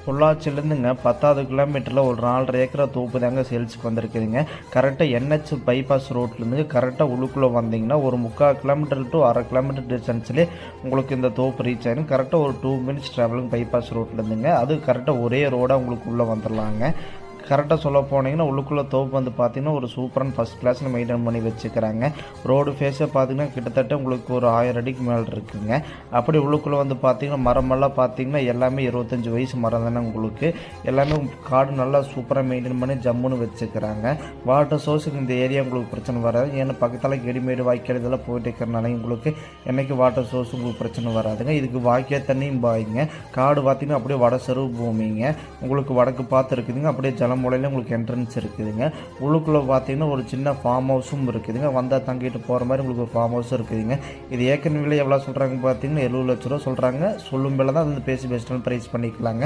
பொள்ளாச்சியிலேருந்துங்க 10வது கிலோமீட்டரில் ஒரு 4.5 ஏக்கரா தோப்பு தாங்க சேல்ஸுக்கு வந்திருக்குதுங்க. கரெக்டாக என்ஹெச் பைபாஸ் ரோட்லேருந்து கரெக்டாக உள்ளுக்குள்ளே வந்தீங்கன்னா ஒரு 3/4 கிலோமீட்டர் டு 1/2 கிலோமீட்டர் டிஸ்டன்ஸ்லேயே உங்களுக்கு இந்த தோப்பு ரீச் ஆகிடும். கரெக்டாக ஒரு 2 மினிட்ஸ் ட்ராவலிங் பைபாஸ் ரோட்லேருந்துங்க. அது கரெக்டாக ஒரே ரோடாக உங்களுக்கு உள்ளே வந்துடலாங்க. கரெக்டாக சொல்ல போனீங்கன்னா உள்ளுக்குள்ளே தோப்பு வந்து பார்த்தீங்கன்னா ஒரு சூப்பரான ஃபஸ்ட் கிளாஸில் மெயின்டைன் பண்ணி வச்சுக்கிறாங்க. ரோடு ஃபேஸை பார்த்தீங்கன்னா கிட்டத்தட்ட உங்களுக்கு ஒரு 1000 அடிக்கு மேலே இருக்குங்க. அப்படி உள்ளுக்குள்ளே வந்து பார்த்தீங்கன்னா மரமெல்லாம் பார்த்தீங்கன்னா எல்லாமே 25 வயசு மரம் தானே உங்களுக்கு. எல்லாமே காடு நல்லா சூப்பராக மெயின்டைன் பண்ணி ஜம்முன்னு வச்சுக்கிறாங்க. வாட்டர் சோர்ஸுக்கு இந்த ஏரியா உங்களுக்கு பிரச்சனை வராது. ஏன்னா பக்கத்தில் கெடிமேடு வாய்க்கால் இதெல்லாம் போயிட்டு இருக்கிறனால உங்களுக்கு என்றைக்கு வாட்டர் சோர்ஸ் உங்களுக்கு பிரச்சனை வராதுங்க. இதுக்கு வாய்க்கால் தண்ணியும் பாய்ங்க. காடு பார்த்தீங்கன்னா அப்படியே வட செருவு பூமிங்க. உங்களுக்கு வடக்கு பார்த்து இருக்குதுங்க. அப்படியே மூலையில் உங்களுக்கு என்ட்ரன்ஸ் இருக்குதுங்க. உள்ளுக்குள்ளே பார்த்தீங்கன்னா ஒரு சின்ன ஃபார்ம் ஹவுஸும் இருக்குதுங்க. வந்தால் தங்கிட்டு போகிற மாதிரி உங்களுக்கு ஒரு ஃபார்ம் ஹவுஸும் இருக்குதுங்க. இது ஏக்கர் விலை எவ்வளோ சொல்கிறாங்க பார்த்தீங்கன்னா 70 லட்ச ரூபா சொல்கிறாங்க. சொல்லும் பேரில் தான் அது பேசி பெஸ்ட்டான ப்ரைஸ் பண்ணிக்கலாங்க.